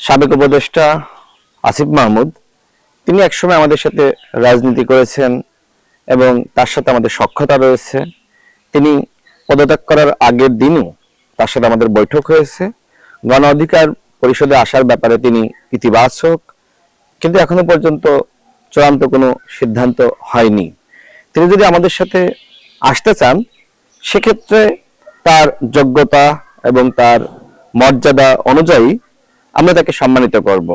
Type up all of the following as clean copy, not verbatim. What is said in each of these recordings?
সাবেক উপদেষ্টা আসিফ মাহমুদ তিনি একসময় আমাদের সাথে রাজনীতি করেছেন এবং তার সাথে আমাদের সখ্যতা রয়েছে। তিনি পদত্যাগ করার আগের দিনও তার সাথে আমাদের বৈঠক হয়েছে। গণ অধিকার পরিষদে আসার ব্যাপারে তিনি ইতিবাচক, কিন্তু এখনো পর্যন্ত চূড়ান্ত কোনো সিদ্ধান্ত হয়নি। তিনি যদি আমাদের সাথে আসতে চান সেক্ষেত্রে তার যোগ্যতা এবং তার মর্যাদা অনুযায়ী আমরা তাকে সম্মানিত করব।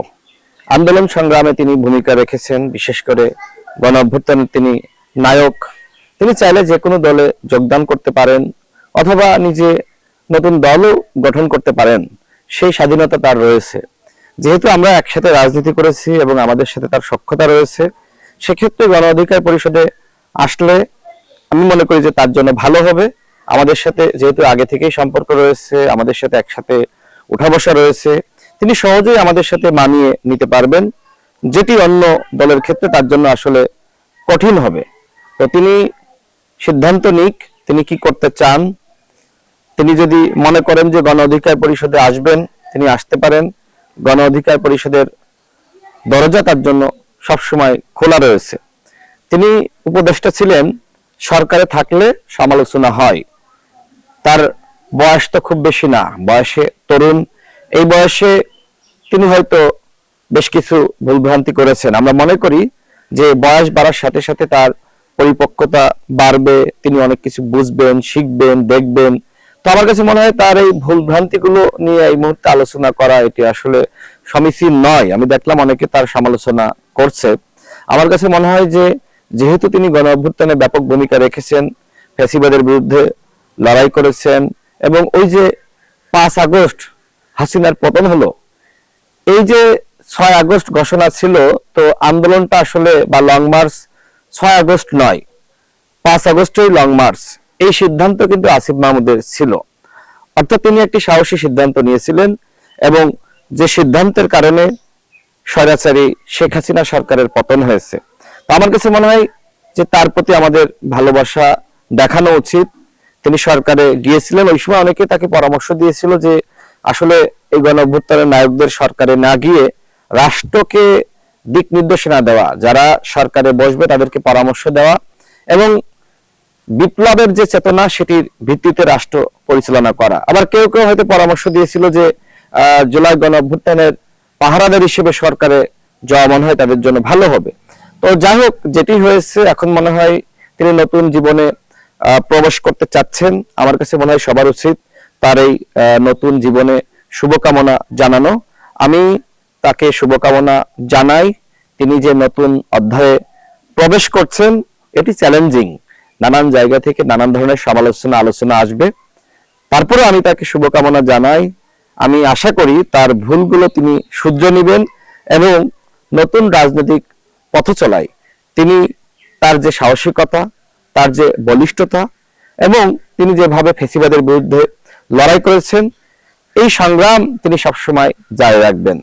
আন্দোলন সংগ্রামে তিনি ভূমিকা রেখেছেন, বিশেষ করে গণ অভ্যুত্থানের তিনি নায়ক। তিনি চাইলে যে কোনো দলে যোগদান করতে পারেন অথবা নিজে নতুন দলও গঠন করতে পারেন, সেই স্বাধীনতা তার রয়েছে। যেহেতু আমরা একসাথে রাজনীতি করেছি এবং আমাদের সাথে তার সখ্যতা রয়েছে, সেক্ষেত্রে গণ অধিকার পরিষদে আসলে আমি মনে করি যে তার জন্য ভালো হবে। আমাদের সাথে যেহেতু আগে থেকেই সম্পর্ক রয়েছে, আমাদের সাথে একসাথে উঠা বসা রয়েছে, তিনি সহজেই আমাদের সাথে মানিয়ে নিতে পারবেন, যেটি অন্য দলের ক্ষেত্রে তার জন্য আসলে কঠিন হবে। তো তিনি সিদ্ধান্ত নিক তিনি কি করতে চান। তিনি যদি মনে করেন যে গণ অধিকার পরিষদে আসবেন, তিনি আসতে পারেন। গণ অধিকার পরিষদের দরজা তার জন্য সবসময় খোলা রয়েছে। তিনি উপদেষ্টা ছিলেন, সরকারে থাকলে সমালোচনা হয়। তার বয়স তো খুব বেশি না, বয়সে তরুণ। এই বয়সে তিনি হয়তো বেশ কিছু ভুলভ্রান্তি করেছেন। আমরা মনে করি যে বয়স বাড়ার সাথে সাথে তার পরিপক্কতা বাড়বে, তিনি অনেক কিছু বুঝবেন, শিখবেন, দেখবেন। তো আমার কাছে মনে হয় তার এই ভুলভ্রান্তিগুলো নিয়ে এই মুহূর্তে আলোচনা করা এটি আসলে সমীচীন নয়। আমি দেখলাম অনেকে তার সমালোচনা করছে। আমার কাছে মনে হয় যে যেহেতু তিনি গণ অভ্যুত্থানে ব্যাপক ভূমিকা রেখেছেন, ফ্যাসিবাদের বিরুদ্ধে লড়াই করেছেন, এবং ওই যে 5 আগস্ট হাসিনার পতন হলো, এই যে 6 আগস্ট ঘোষণা ছিল, তো আন্দোলনটা আসলে বা লং মার্চ 6 আগস্ট নয়, 5 আগস্টই লং মার্চ। এই সিদ্ধান্ত কিন্তু আসিফ মাহমুদের ছিল। অর্থাৎ তিনি একটি সাহসী সিদ্ধান্ত নিয়েছিলেন, এবং যে সিদ্ধান্তের কারণে স্বৈরাচারী শেখ হাসিনা সরকারের পতন হয়েছে। তো আমার কাছে মনে হয় যে তার প্রতি আমাদের ভালোবাসা দেখানো উচিত। তিনি সরকারে গিয়েছিলেন, ওই সময় অনেকে তাকে পরামর্শ দিয়েছিল যে আসলে এই গণ অভ্যুত্থানের নায়কদের সরকারে না গিয়ে রাষ্ট্রকে দিক নির্দেশনা দেওয়া, যারা সরকারে বসবে তাদেরকে পরামর্শ দেওয়া, এবং বিপ্লবের যে চেতনা সেটির ভিত্তিতে রাষ্ট্র পরিচালনা করা। আবার কেউ কেউ হয়তো পরামর্শ দিয়েছিল যে জুলাই গণ অভ্যুত্থানের পাহারাদার হিসেবে সরকারে যাওয়া মনে হয় তাদের জন্য ভালো হবে। তো যাই হোক, যেটি হয়েছে, এখন মনে হয় তিনি নতুন জীবনে প্রবেশ করতে চাচ্ছেন। আমার কাছে মনে হয় সবার উচিত তার এই নতুন জীবনে শুভকামনা জানানো। আমি তাকে শুভকামনা জানাই। তিনি যে নতুন অধ্যায়ে প্রবেশ করছেন, এটি চ্যালেঞ্জিং। নানান জায়গা থেকে নানান ধরনের সমালোচনা আলোচনা আসবে, তারপরে আমি তাকে শুভকামনা জানাই। আমি আশা করি তার ভুলগুলো তিনি শুধরে নেবেন এবং নতুন রাজনৈতিক পথ চলায় তিনি তার যে সাহসিকতা, তার যে বলিষ্ঠতা, এবং তিনি যেভাবে ফ্যাসিবাদের বিরুদ্ধে লড়াই করেছেন, এই সংগ্রাম তিনি সবসময় জারি রাখবেন।